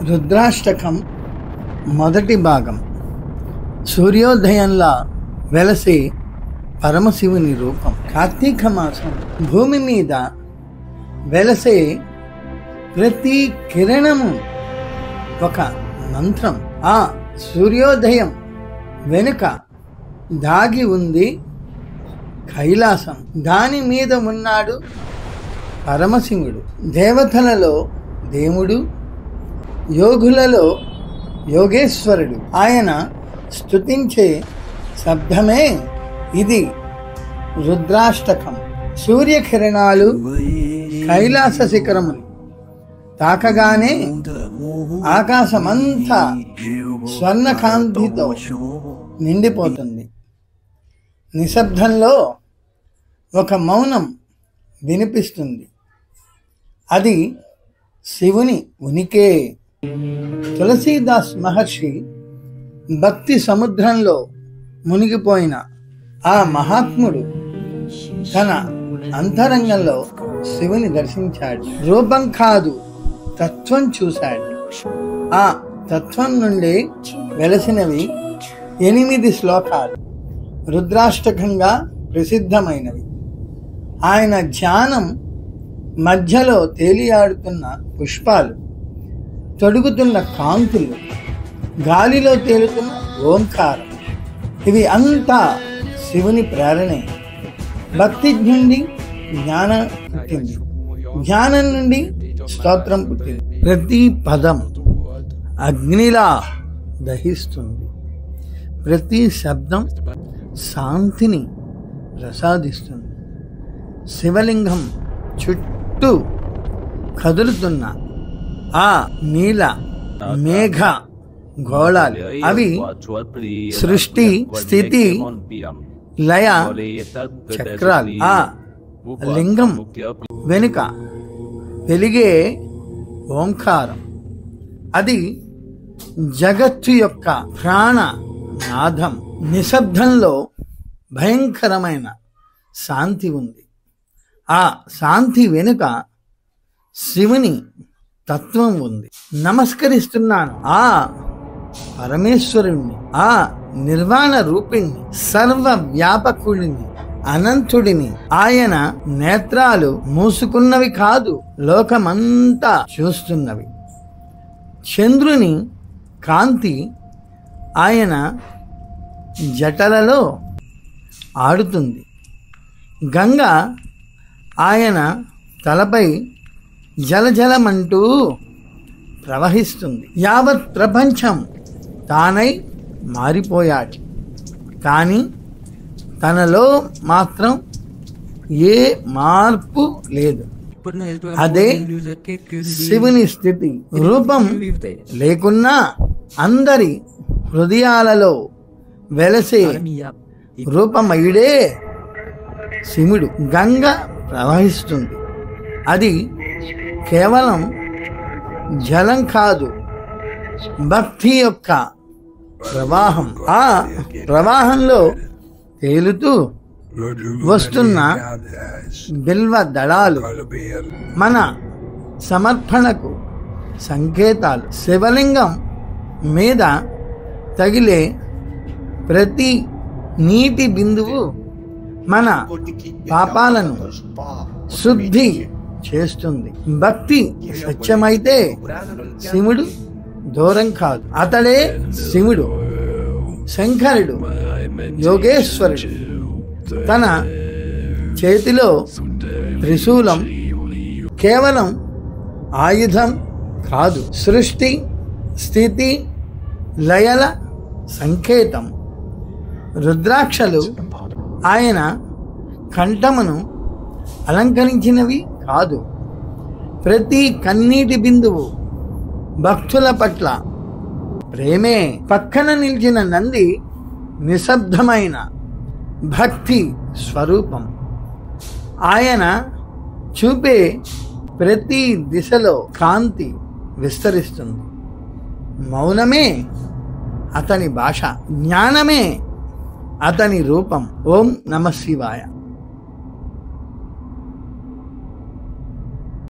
రుద్రాష్టకం మొదటి భాగం. సూర్యోదయంలా వెలసే పరమశివుని రూపం. కార్తీక మాసం భూమి మీద వెలసే ప్రతి కిరణము ఒక మంత్రం. ఆ సూర్యోదయం వెనుక దాగి ఉంది కైలాసం. దాని మీద ఉన్నాడు పరమశివుడు. దేవతలలో దేవుడు, యోగులలో యోగేశ్వరుడు. ఆయన స్తుతించే శబ్దమే ఇది రుద్రాష్టకం. సూర్యకిరణాలు కైలాస శిఖరములు తాకగానే ఆకాశమంతా స్వర్ణకాంతితో నిండిపోతుంది. నిశ్శబ్దంలో ఒక మౌనం వినిపిస్తుంది. అది శివుని ఉనికే. తులసీదాస్ మహర్షి భక్తి సముద్రంలో మునిగిపోయిన ఆ మహాత్ముడు తన అంతరంగంలో శివుని దర్శించాడు. రూపం కాదు, తత్వం చూశాడు. ఆ తత్వం నుండి వెలసినవి 8 శ్లోకాలు రుద్రాష్టకంగా ప్రసిద్ధమైనవి. ఆయన ధ్యానం మధ్యలో తేలియాడుతున్న పుష్పాలు, తొడుగుతున్న కాంతులు, గాలిలో తేలుతున్న ఓంకారం, ఇవి అంతా శివుని ప్రేరణే. భక్తి నుండి జ్ఞానం పుట్టింది, జ్ఞానం నుండి స్తోత్రం పుట్టింది. ప్రతి పదం అగ్నిలా దహిస్తుంది, ప్రతి శబ్దం శాంతిని ప్రసాదిస్తుంది. శివలింగం చుట్టూ కదులుతున్న ఆ నీల మేఘ గోళాలు, అవి సృష్టి స్థితి లయ చక్రాలు. ఆ లింగం వెనుక వెలిగే ఓంకారం, అది జగత్తు యొక్క ప్రాణ నాదం. నిశ్శబ్దంలో భయంకరమైన శాంతి ఉంది. ఆ శాంతి వెనుక శివుని తత్వం ఉంది. నమస్కరిస్తున్నాను ఆ పరమేశ్వరుణ్ణి, ఆ నిర్వాణ రూపిణ్ణి, సర్వ వ్యాపకుడిని, అనంతుడిని. ఆయన నేత్రాలు మూసుకున్నవి కాదు, లోకమంతా చూస్తున్నవి. చంద్రుని కాంతి ఆయన జటలలో ఆడుతుంది. గంగ ఆయన తలపై జలజలమంటూ ప్రవహిస్తుంది. యావత్ ప్రపంచం తానై మారిపోయాడు, కానీ తనలో మాత్రం ఏ మార్పు లేదు. అదే శివుని స్థితి. రూపం లేకున్నా అందరి హృదయాలలో వెలసే రూపమయుడే శివుడు. గంగ ప్రవహిస్తుంది, అది కేవలం జలం కాదు, భక్తి యొక్క ప్రవాహం. ఆ ప్రవాహంలో తేలుతూ వస్తున్న బిల్వ దళాలు మన సమర్పణకు సంకేతాలు. శివలింగం మీద తగిలే ప్రతి నీటి బిందువు మన పాపాలను శుద్ధి చేస్తుంది. భక్తి సత్యమైతే శివుడు దూరం కాదు, అతడే శివుడు. శంకరుడు, యోగేశ్వరుడు తన చేతిలో త్రిశూలం కేవలం ఆయుధం కాదు, సృష్టి స్థితి లయల సంకేతం. రుద్రాక్షలు ఆయన కంఠమును అలంకరించినవి కాదు, ప్రతి కన్నీటి బిందువు భక్తుల పట్ల ప్రేమే. పక్కన నిలిచిన నంది నిశ్శబ్దమైన భక్తి స్వరూపం. ఆయన చూపే ప్రతి దిశలో కాంతి విస్తరిస్తుంది. మౌనమే అతని భాష, జ్ఞానమే అతని రూపం. ఓం నమః శివాయ.